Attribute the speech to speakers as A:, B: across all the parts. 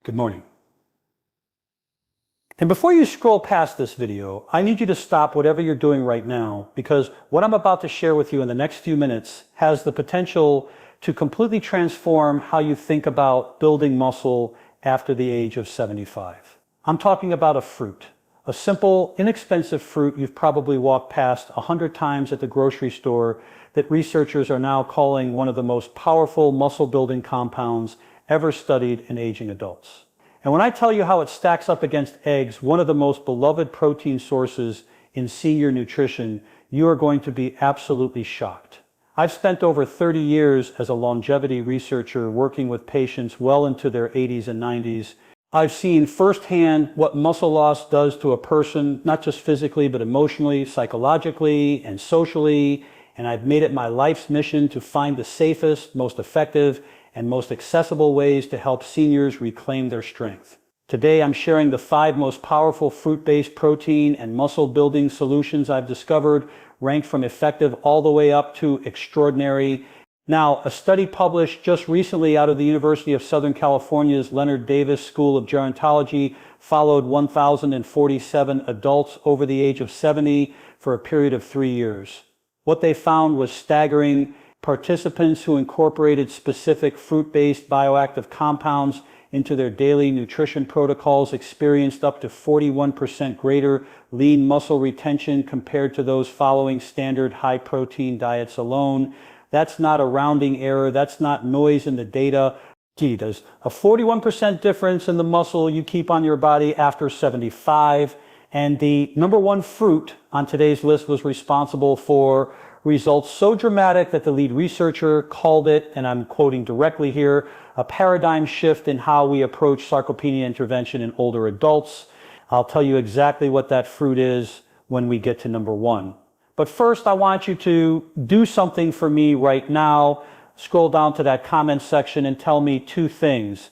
A: Good morning. And before you scroll past this video, I need you to stop whatever you're doing right now, because what I'm about to share with you in the next few minutes has the potential to completely transform how you think about building muscle after the age of 75. I'm talking about a fruit, a simple, inexpensive fruit you've probably walked past 100 times at the grocery store that researchers are now calling one of the most powerful muscle-building compounds ever studied in aging adults. And when I tell you how it stacks up against eggs, one of the most beloved protein sources in senior nutrition, you are going to be absolutely shocked. I've spent over 30 years as a longevity researcher working with patients well into their 80s and 90s. I've seen firsthand what muscle loss does to a person, not just physically, but emotionally, psychologically, and socially. And I've made it my life's mission to find the safest, most effective, and most accessible ways to help seniors reclaim their strength. Today, I'm sharing the 5 most powerful fruit-based protein and muscle-building solutions I've discovered, ranked from effective all the way up to extraordinary. Now, a study published just recently out of the University of Southern California's Leonard Davis School of Gerontology followed 1,047 adults over the age of 70 for a period of 3 years. What they found was staggering. Participants who incorporated specific fruit-based bioactive compounds into their daily nutrition protocols experienced up to 41% greater lean muscle retention compared to those following standard high-protein diets alone. That's not a rounding error. That's not noise in the data. Gee, there's a 41% difference in the muscle you keep on your body after 75. And the number one fruit on today's list was responsible for results so dramatic that the lead researcher called it, and I'm quoting directly here, a paradigm shift in how we approach sarcopenia intervention in older adults. I'll tell you exactly what that fruit is when we get to number 1. But first, I want you to do something for me right now. Scroll down to that comment section and tell me 2 things.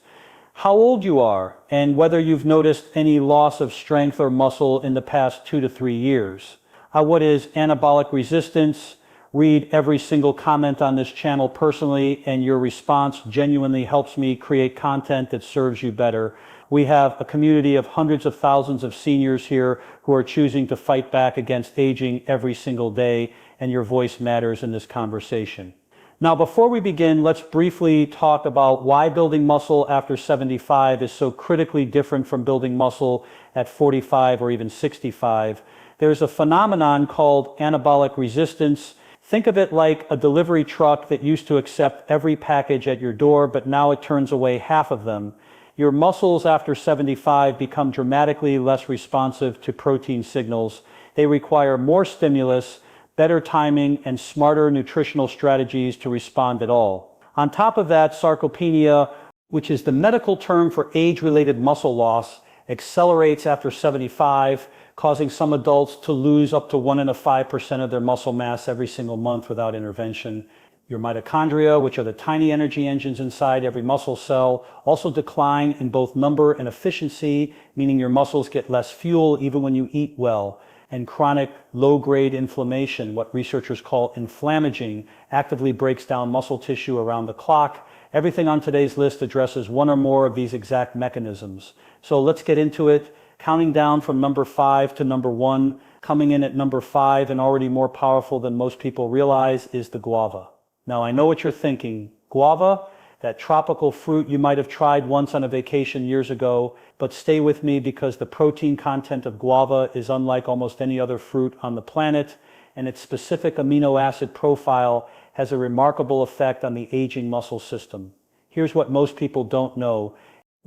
A: How old you are, and whether you've noticed any loss of strength or muscle in the past 2 to 3 years. What is anabolic resistance? Read every single comment on this channel personally, and your response genuinely helps me create content that serves you better. We have a community of hundreds of thousands of seniors here who are choosing to fight back against aging every single day, and your voice matters in this conversation. Now, before we begin, let's briefly talk about why building muscle after 75 is so critically different from building muscle at 45 or even 65. There's a phenomenon called anabolic resistance. Think of it like a delivery truck that used to accept every package at your door, but now it turns away half of them. Your muscles after 75 become dramatically less responsive to protein signals. They require more stimulus, better timing, and smarter nutritional strategies to respond at all. On top of that, sarcopenia, which is the medical term for age-related muscle loss, accelerates after 75, causing some adults to lose up to 1.5% of their muscle mass every single month without intervention. Your mitochondria, which are the tiny energy engines inside every muscle cell, also decline in both number and efficiency, meaning your muscles get less fuel even when you eat well. And chronic low-grade inflammation, what researchers call inflammaging, actively breaks down muscle tissue around the clock. Everything on today's list addresses one or more of these exact mechanisms. So let's get into it. Counting down from number 5 to number 1, coming in at number 5 and already more powerful than most people realize is the guava. Now, I know what you're thinking. Guava, that tropical fruit you might have tried once on a vacation years ago, but stay with me because the protein content of guava is unlike almost any other fruit on the planet, and its specific amino acid profile has a remarkable effect on the aging muscle system. Here's what most people don't know.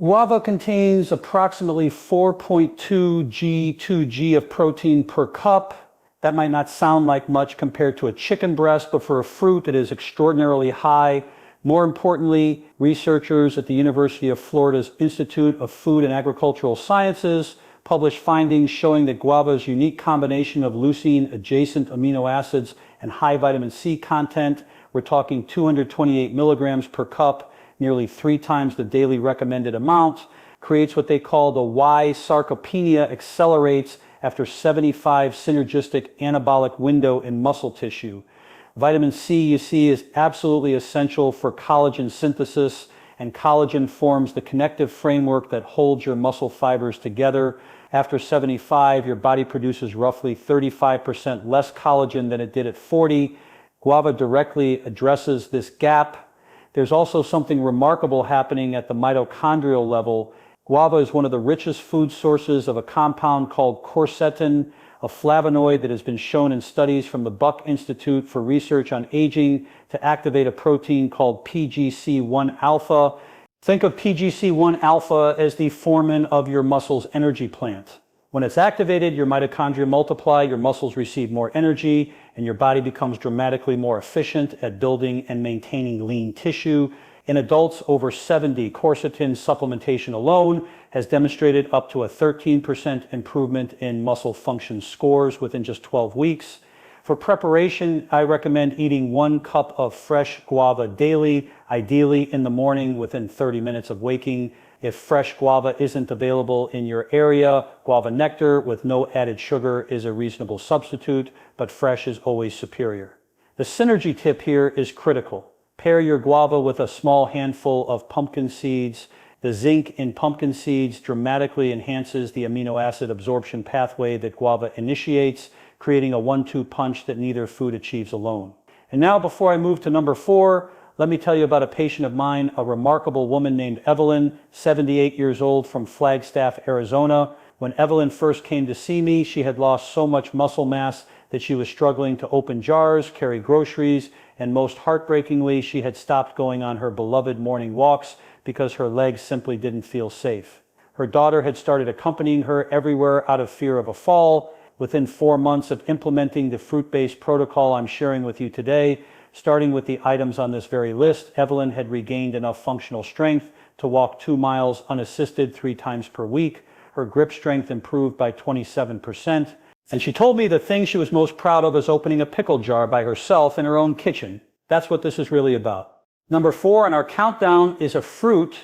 A: Guava contains approximately 4.2 g/g of protein per cup. That might not sound like much compared to a chicken breast, but for a fruit it is extraordinarily high. More importantly, researchers at the University of Florida's Institute of Food and Agricultural Sciences published findings showing that guava's unique combination of leucine-adjacent amino acids and high vitamin C content, we're talking 228 milligrams per cup, nearly 3 times the daily recommended amount, creates what they call the why sarcopenia accelerates after 75 synergistic anabolic window in muscle tissue. Vitamin C, you see, is absolutely essential for collagen synthesis and collagen forms the connective framework that holds your muscle fibers together. After 75, your body produces roughly 35% less collagen than it did at 40. Guava directly addresses this gap. There's also something remarkable happening at the mitochondrial level. Guava is one of the richest food sources of a compound called quercetin, a flavonoid that has been shown in studies from the Buck Institute for Research on Aging to activate a protein called PGC1 alpha. Think of PGC1 alpha as the foreman of your muscle's energy plant. When it's activated, your mitochondria multiply, your muscles receive more energy, and your body becomes dramatically more efficient at building and maintaining lean tissue. In adults over 70, quercetin supplementation alone has demonstrated up to a 13% improvement in muscle function scores within just 12 weeks. For preparation, I recommend eating 1 cup of fresh guava daily, ideally in the morning within 30 minutes of waking. If fresh guava isn't available in your area, guava nectar with no added sugar is a reasonable substitute, but fresh is always superior. The synergy tip here is critical. Pair your guava with a small handful of pumpkin seeds. The zinc in pumpkin seeds dramatically enhances the amino acid absorption pathway that guava initiates, creating a 1-2 punch that neither food achieves alone. And now, before I move to number 4, let me tell you about a patient of mine, a remarkable woman named Evelyn, 78 years old, from Flagstaff, Arizona. When Evelyn first came to see me, she had lost so much muscle mass that she was struggling to open jars, carry groceries, and most heartbreakingly, she had stopped going on her beloved morning walks because her legs simply didn't feel safe. Her daughter had started accompanying her everywhere out of fear of a fall. Within 4 months of implementing the fruit-based protocol I'm sharing with you today, starting with the items on this very list, Evelyn had regained enough functional strength to walk 2 miles unassisted 3 times per week. Her grip strength improved by 27%. And she told me the thing she was most proud of is opening a pickle jar by herself in her own kitchen. That's what this is really about. Number 4 on our countdown is a fruit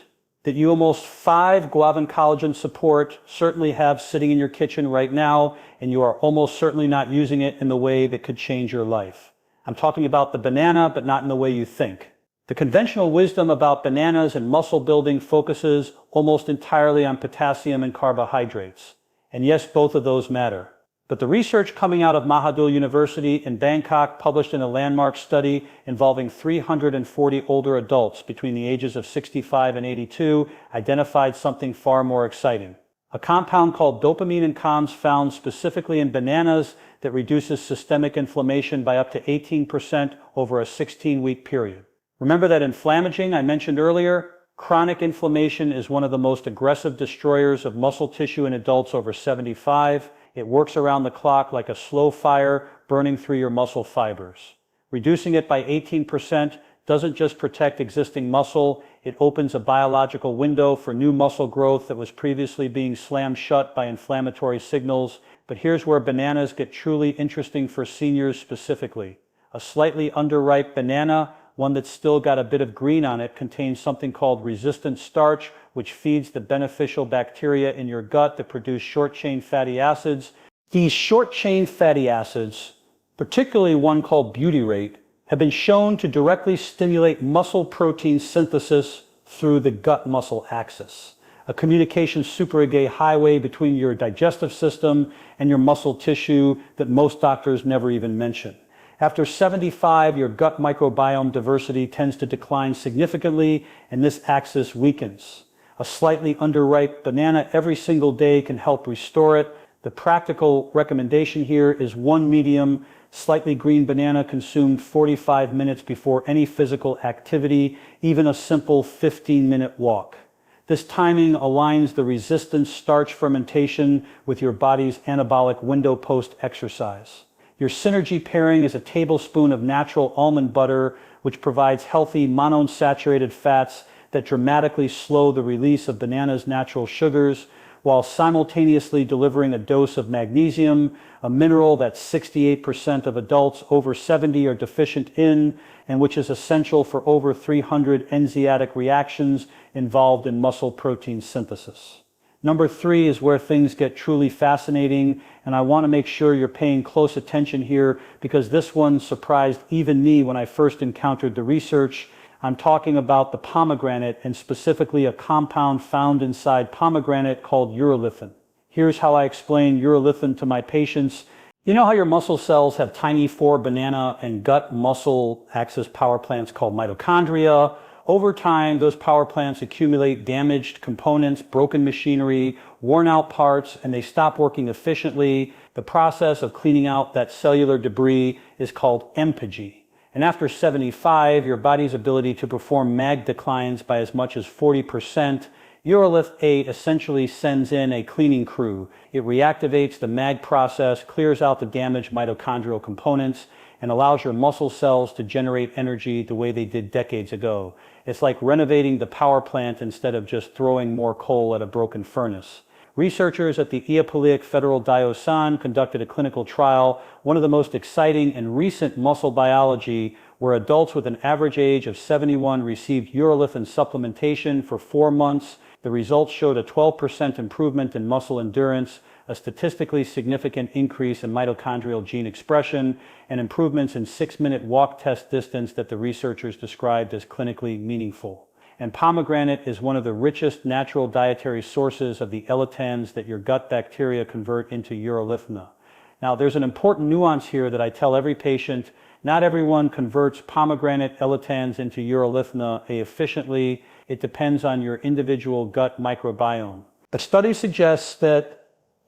A: that you almost 5 guavan collagen support certainly have sitting in your kitchen right now, and you are almost certainly not using it in the way that could change your life. I'm talking about the banana, but not in the way you think. The conventional wisdom about bananas and muscle building focuses almost entirely on potassium and carbohydrates. And yes, both of those matter. But the research coming out of Mahadol University in Bangkok, published in a landmark study involving 340 older adults between the ages of 65 and 82, identified something far more exciting. A compound called dopamine and cons found specifically in bananas that reduces systemic inflammation by up to 18% over a 16-week period. Remember that inflammaging I mentioned earlier? Chronic inflammation is one of the most aggressive destroyers of muscle tissue in adults over 75. It works around the clock like a slow fire burning through your muscle fibers. Reducing it by 18% doesn't just protect existing muscle, it opens a biological window for new muscle growth that was previously being slammed shut by inflammatory signals. But here's where bananas get truly interesting for seniors specifically. A slightly underripe banana, one that's still got a bit of green on it, contains something called resistant starch, which feeds the beneficial bacteria in your gut that produce short-chain fatty acids. These short-chain fatty acids, particularly one called butyrate, have been shown to directly stimulate muscle protein synthesis through the gut-muscle axis, a communication superergay highway between your digestive system and your muscle tissue that most doctors never even mention. After 75, your gut microbiome diversity tends to decline significantly, and this axis weakens. A slightly underripe banana every single day can help restore it. The practical recommendation here is 1 medium, slightly green banana consumed 45 minutes before any physical activity, even a simple 15-minute walk. This timing aligns the resistant starch fermentation with your body's anabolic window post-exercise. Your synergy pairing is a tablespoon of natural almond butter, which provides healthy monounsaturated fats that dramatically slow the release of bananas' natural sugars, while simultaneously delivering a dose of magnesium, a mineral that 68% of adults over 70 are deficient in, and which is essential for over 300 enzymatic reactions involved in muscle protein synthesis. Number 3 is where things get truly fascinating, and I want to make sure you're paying close attention here because this one surprised even me when I first encountered the research. I'm talking about the pomegranate and specifically a compound found inside pomegranate called urolithin. Here's how I explain urolithin to my patients. You know how your muscle cells have tiny 4-banana and gut muscle axis power plants called mitochondria? Over time, those power plants accumulate damaged components, broken machinery, worn out parts, and they stop working efficiently. The process of cleaning out that cellular debris is called empathy. And after 75, your body's ability to perform MAG declines by as much as 40%. Urolith 8 essentially sends in a cleaning crew. It reactivates the MAG process, clears out the damaged mitochondrial components, and allows your muscle cells to generate energy the way they did decades ago. It's like renovating the power plant instead of just throwing more coal at a broken furnace. Researchers at the Iapolic Federal Diocesan conducted a clinical trial, one of the most exciting and recent muscle biology, where adults with an average age of 71 received urolithin supplementation for 4 months. The results showed a 12% improvement in muscle endurance, a statistically significant increase in mitochondrial gene expression, and improvements in 6-minute walk test distance that the researchers described as clinically meaningful. And pomegranate is one of the richest natural dietary sources of the eletans that your gut bacteria convert into urolithina. Now, there's an important nuance here that I tell every patient. Not everyone converts pomegranate eletans into urolithina efficiently. It depends on your individual gut microbiome. A study suggests that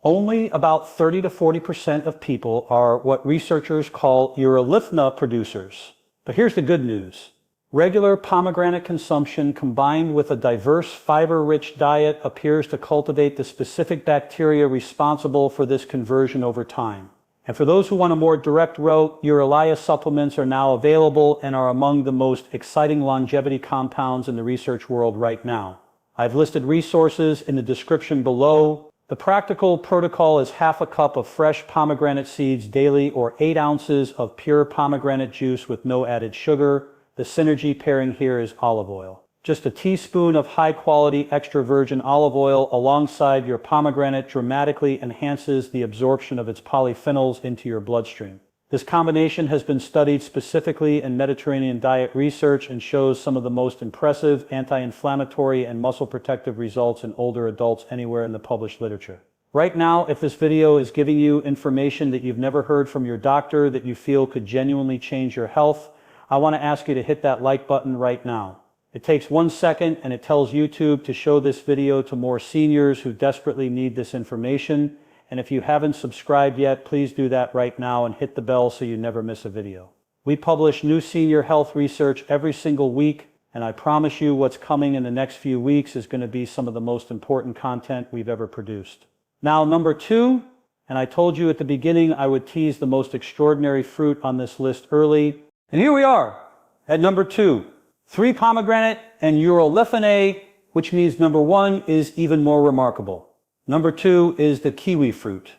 A: only about 30 to 40% of people are what researchers call urolithina producers. But here's the good news. Regular pomegranate consumption combined with a diverse fiber-rich diet appears to cultivate the specific bacteria responsible for this conversion over time. And for those who want a more direct route, Uralia supplements are now available and are among the most exciting longevity compounds in the research world right now. I've listed resources in the description below. The practical protocol is half a cup of fresh pomegranate seeds daily or 8 ounces of pure pomegranate juice with no added sugar. The synergy pairing here is olive oil. Just a teaspoon of high-quality extra virgin olive oil alongside your pomegranate dramatically enhances the absorption of its polyphenols into your bloodstream. This combination has been studied specifically in Mediterranean diet research and shows some of the most impressive anti-inflammatory and muscle protective results in older adults anywhere in the published literature. Right now, if this video is giving you information that you've never heard from your doctor that you feel could genuinely change your health, I want to ask you to hit that like button right now. It takes 1 second and it tells YouTube to show this video to more seniors who desperately need this information. And if you haven't subscribed yet, please do that right now and hit the bell so you never miss a video. We publish new senior health research every single week, and I promise you what's coming in the next few weeks is going to be some of the most important content we've ever produced. Now, number 2, and I told you at the beginning I would tease the most extraordinary fruit on this list early. And here we are at number 2. 3 pomegranate and urolithin A, which means number 1 is even more remarkable. Number 2 is the kiwi fruit.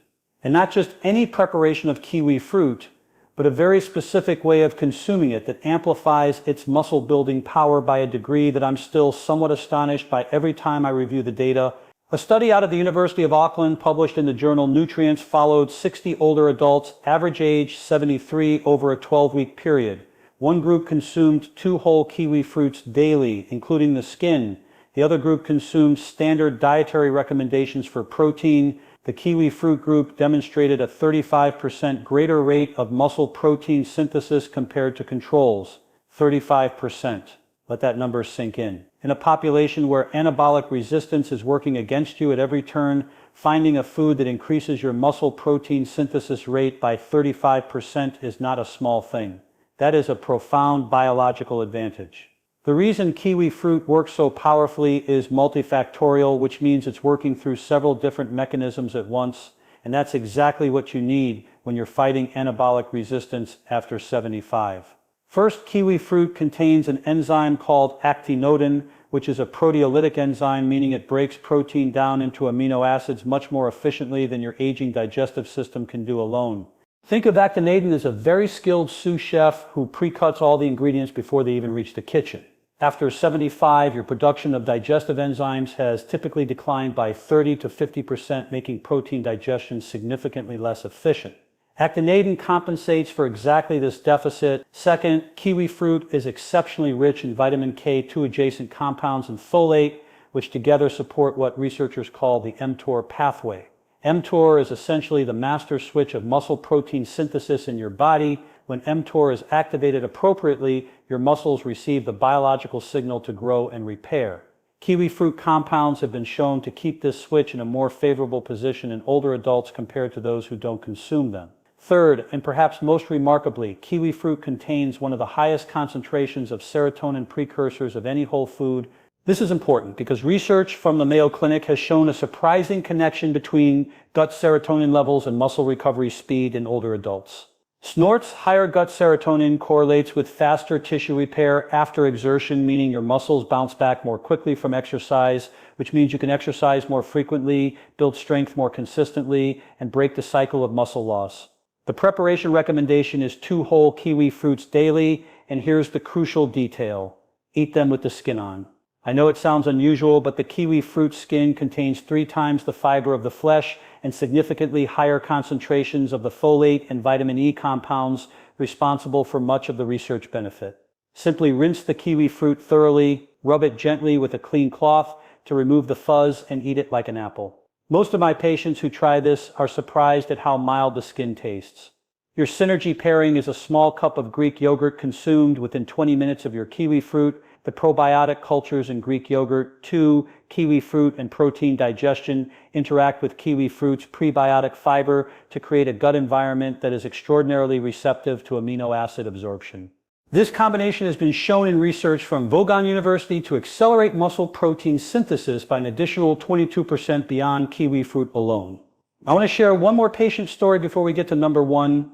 A: And not just any preparation of kiwi fruit, but a very specific way of consuming it that amplifies its muscle building power by a degree that I'm still somewhat astonished by every time I review the data. A study out of the University of Auckland published in the journal Nutrients followed 60 older adults, average age 73, over a 12-week period. One group consumed 2 whole kiwi fruits daily, including the skin. The other group consumed standard dietary recommendations for protein. The kiwi fruit group demonstrated a 35% greater rate of muscle protein synthesis compared to controls. 35%. Let that number sink in. In a population where anabolic resistance is working against you at every turn, finding a food that increases your muscle protein synthesis rate by 35% is not a small thing. That is a profound biological advantage. The reason kiwi fruit works so powerfully is multifactorial, which means it's working through several different mechanisms at once, and that's exactly what you need when you're fighting anabolic resistance after 75. First, kiwi fruit contains an enzyme called actinodin, which is a proteolytic enzyme, meaning it breaks protein down into amino acids much more efficiently than your aging digestive system can do alone. Think of actinodin as a very skilled sous chef who pre-cuts all the ingredients before they even reach the kitchen. After 75, your production of digestive enzymes has typically declined by 30 to 50%, making protein digestion significantly less efficient. Actinitin compensates for exactly this deficit. Second, kiwi fruit is exceptionally rich in vitamin K2 adjacent compounds and folate, which together support what researchers call the mTOR pathway. mTOR is essentially the master switch of muscle protein synthesis in your body. When mTOR is activated appropriately, your muscles receive the biological signal to grow and repair. Kiwi fruit compounds have been shown to keep this switch in a more favorable position in older adults compared to those who don't consume them. Third, and perhaps most remarkably, kiwi fruit contains one of the highest concentrations of serotonin precursors of any whole food. This is important because research from the Mayo Clinic has shown a surprising connection between gut serotonin levels and muscle recovery speed in older adults. Snort's higher gut serotonin correlates with faster tissue repair after exertion, meaning your muscles bounce back more quickly from exercise, which means you can exercise more frequently, build strength more consistently, and break the cycle of muscle loss. The preparation recommendation is 2 whole kiwi fruits daily, and here's the crucial detail. Eat them with the skin on. I know it sounds unusual, but the kiwi fruit skin contains 3 times the fiber of the flesh and significantly higher concentrations of the folate and vitamin E compounds responsible for much of the research benefit. Simply rinse the kiwi fruit thoroughly, rub it gently with a clean cloth to remove the fuzz, and eat it like an apple. Most of my patients who try this are surprised at how mild the skin tastes. Your synergy pairing is a small cup of Greek yogurt consumed within 20 minutes of your kiwi fruit. The probiotic cultures in Greek yogurt, 2, kiwi fruit and protein digestion interact with kiwi fruit's prebiotic fiber to create a gut environment that is extraordinarily receptive to amino acid absorption. This combination has been shown in research from Vaughan University to accelerate muscle protein synthesis by an additional 22% beyond kiwi fruit alone. I want to share one more patient story before we get to number 1,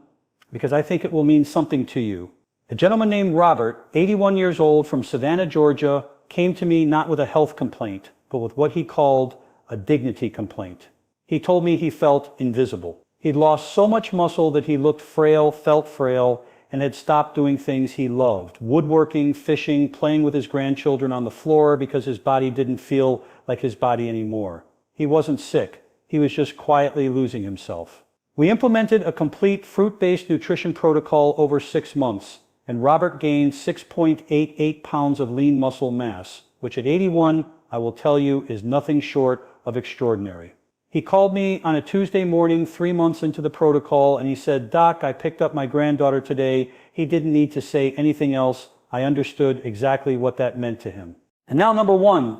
A: because I think it will mean something to you. A gentleman named Robert, 81 years old, from Savannah, Georgia, came to me not with a health complaint, but with what he called a dignity complaint. He told me he felt invisible. He'd lost so much muscle that he looked frail, felt frail, and had stopped doing things he loved: woodworking, fishing, playing with his grandchildren on the floor, because his body didn't feel like his body anymore. He wasn't sick. He was just quietly losing himself. We implemented a complete fruit-based nutrition protocol over 6 months, and Robert gained 6.88 pounds of lean muscle mass, which at 81, I will tell you, is nothing short of extraordinary. He called me on a Tuesday morning 3 months into the protocol, and he said, "Doc, I picked up my granddaughter today." He didn't need to say anything else. I understood exactly what that meant to him. And now number 1,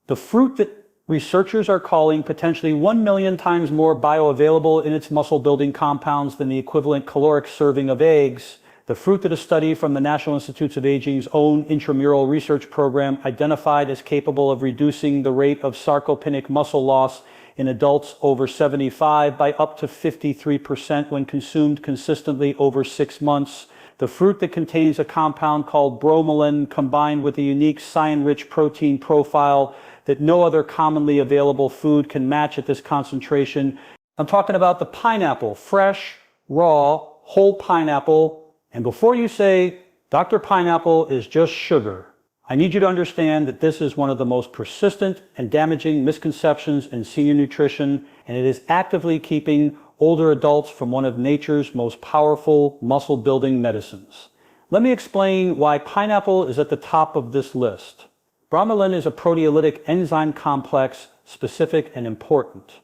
A: the fruit that researchers are calling potentially 1 million times more bioavailable in its muscle-building compounds than the equivalent caloric serving of eggs. The fruit that a study from the National Institutes of Aging's own intramural research program identified as capable of reducing the rate of sarcopenic muscle loss in adults over 75 by up to 53% when consumed consistently over 6 months. The fruit that contains a compound called Bromelain, combined with a unique cyan-rich protein profile that no other commonly available food can match at this concentration. I'm talking about the pineapple, fresh, raw, whole pineapple. And before you say, "Dr. Pineapple is just sugar," I need you to understand that this is one of the most persistent and damaging misconceptions in senior nutrition, and it is actively keeping older adults from one of nature's most powerful muscle-building medicines. Let me explain why pineapple is at the top of this list. Bromelain is a proteolytic enzyme complex, specific and important.